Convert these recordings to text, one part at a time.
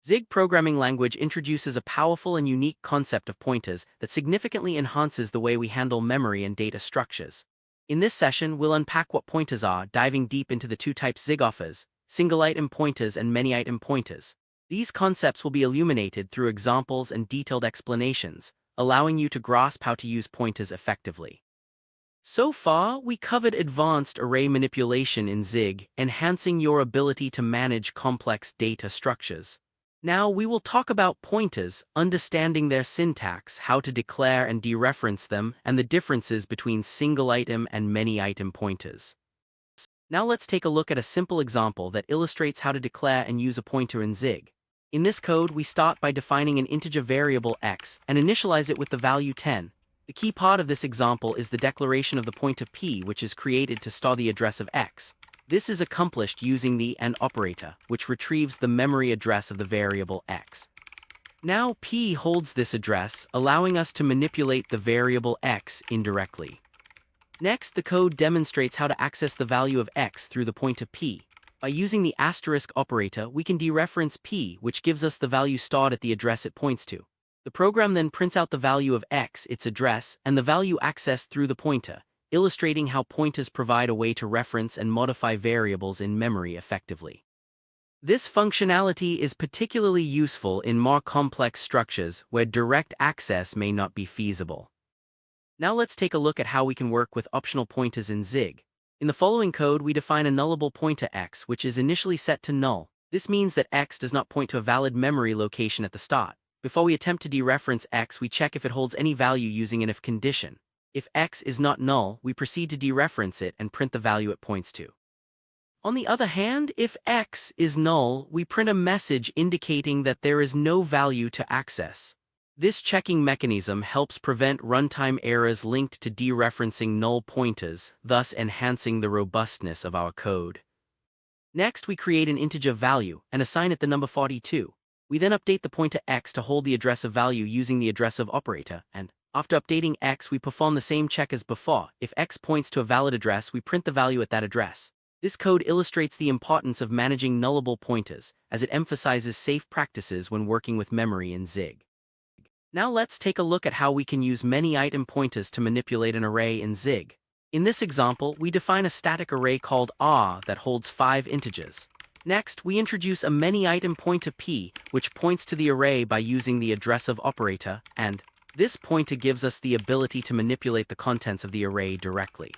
Zig programming language introduces a powerful and unique concept of pointers that significantly enhances the way we handle memory and data structures. In this session, we'll unpack what pointers are, diving deep into the two types Zig offers: single-item pointers and many-item pointers. These concepts will be illuminated through examples and detailed explanations, allowing you to grasp how to use pointers effectively. So far, we covered advanced array manipulation in Zig, enhancing your ability to manage complex data structures. Now we will talk about pointers, understanding their syntax, how to declare and dereference them, and the differences between single-item and many-item pointers. Now let's take a look at a simple example that illustrates how to declare and use a pointer in Zig. In this code, we start by defining an integer variable x and initialize it with the value 10. The key part of this example is the declaration of the pointer p, which is created to store the address of x. This is accomplished using the AND operator, which retrieves the memory address of the variable x. Now p holds this address, allowing us to manipulate the variable x indirectly. Next, the code demonstrates how to access the value of x through the pointer p. By using the asterisk operator, we can dereference p, which gives us the value stored at the address it points to. The program then prints out the value of x, its address, and the value accessed through the pointer, illustrating how pointers provide a way to reference and modify variables in memory effectively. This functionality is particularly useful in more complex structures where direct access may not be feasible. Now let's take a look at how we can work with optional pointers in Zig. In the following code, we define a nullable pointer x, which is initially set to null. This means that x does not point to a valid memory location at the start. Before we attempt to dereference x, we check if it holds any value using an if condition. If x is not null, we proceed to dereference it and print the value it points to. On the other hand, if x is null, we print a message indicating that there is no value to access. This checking mechanism helps prevent runtime errors linked to dereferencing null pointers, thus enhancing the robustness of our code. Next, we create an integer value and assign it the number 42. We then update the pointer x to hold the address of value using the address of operator, and after updating x, we perform the same check as before. If x points to a valid address, we print the value at that address. This code illustrates the importance of managing nullable pointers, as it emphasizes safe practices when working with memory in Zig. Now let's take a look at how we can use many-item pointers to manipulate an array in Zig. In this example, we define a static array called r that holds 5 integers. Next, we introduce a many-item pointer p, which points to the array by using the address of operator, and this pointer gives us the ability to manipulate the contents of the array directly.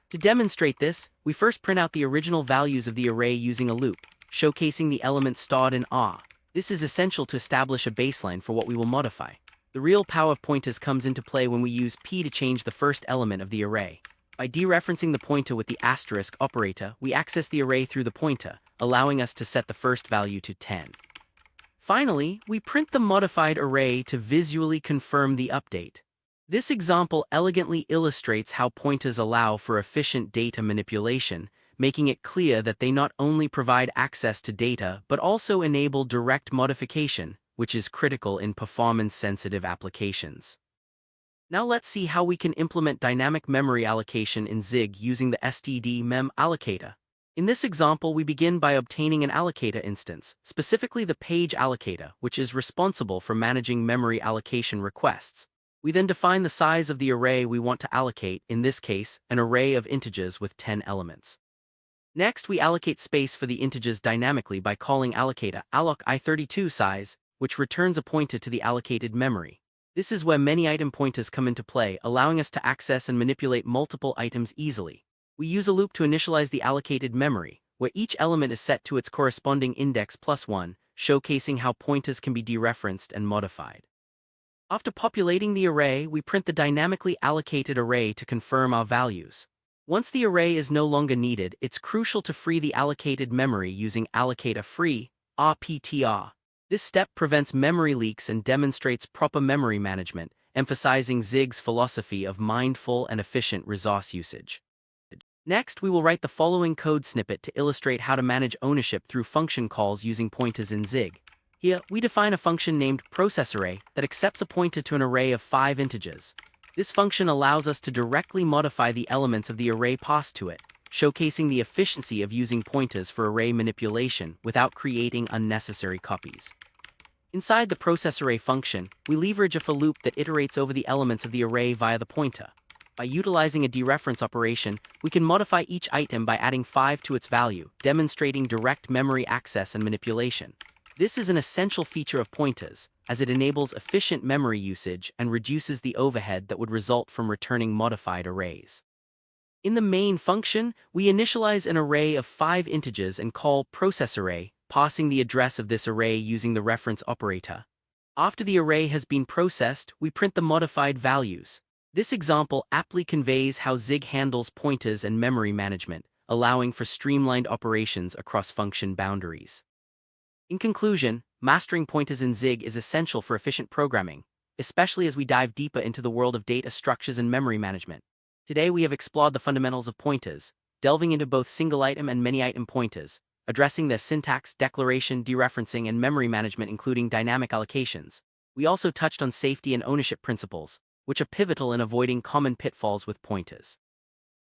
To demonstrate this, we first print out the original values of the array using a loop, showcasing the elements stored in r. This is essential to establish a baseline for what we will modify. The real power of pointers comes into play when we use p to change the first element of the array. By dereferencing the pointer with the asterisk operator, we access the array through the pointer, allowing us to set the first value to 10. Finally, we print the modified array to visually confirm the update. This example elegantly illustrates how pointers allow for efficient data manipulation, making it clear that they not only provide access to data but also enable direct modification, which is critical in performance-sensitive applications. Now let's see how we can implement dynamic memory allocation in Zig using the std-mem allocator. In this example, we begin by obtaining an allocator instance, specifically the page allocator, which is responsible for managing memory allocation requests. We then define the size of the array we want to allocate, in this case, an array of integers with 10 elements. Next, we allocate space for the integers dynamically by calling allocator alloc i32 size, which returns a pointer to the allocated memory. This is where many-item pointers come into play, allowing us to access and manipulate multiple items easily. We use a loop to initialize the allocated memory, where each element is set to its corresponding index +1, showcasing how pointers can be dereferenced and modified. After populating the array, we print the dynamically allocated array to confirm our values. Once the array is no longer needed, it's crucial to free the allocated memory using allocator free, rptr. This step prevents memory leaks and demonstrates proper memory management, emphasizing Zig's philosophy of mindful and efficient resource usage. Next, we will write the following code snippet to illustrate how to manage ownership through function calls using pointers in Zig. Here, we define a function named processArray that accepts a pointer to an array of 5 integers. This function allows us to directly modify the elements of the array passed to it. showcasing the efficiency of using pointers for array manipulation without creating unnecessary copies. Inside the processArray function, we leverage a for loop that iterates over the elements of the array via the pointer. By utilizing a dereference operation, we can modify each item by adding 5 to its value, demonstrating direct memory access and manipulation. This is an essential feature of pointers, as it enables efficient memory usage and reduces the overhead that would result from returning modified arrays. In the main function, we initialize an array of 5 integers and call processArray, passing the address of this array using the reference operator. After the array has been processed, we print the modified values. This example aptly conveys how Zig handles pointers and memory management, allowing for streamlined operations across function boundaries. In conclusion, mastering pointers in Zig is essential for efficient programming, especially as we dive deeper into the world of data structures and memory management. Today we have explored the fundamentals of pointers, delving into both single-item and many-item pointers, addressing their syntax, declaration, dereferencing, and memory management including dynamic allocations. We also touched on safety and ownership principles, which are pivotal in avoiding common pitfalls with pointers.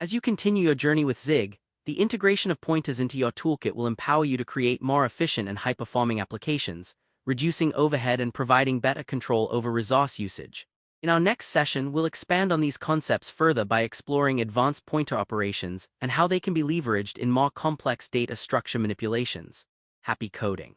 As you continue your journey with Zig, the integration of pointers into your toolkit will empower you to create more efficient and high-performing applications, reducing overhead and providing better control over resource usage. In our next session, we'll expand on these concepts further by exploring advanced pointer operations and how they can be leveraged in more complex data structure manipulations. Happy coding!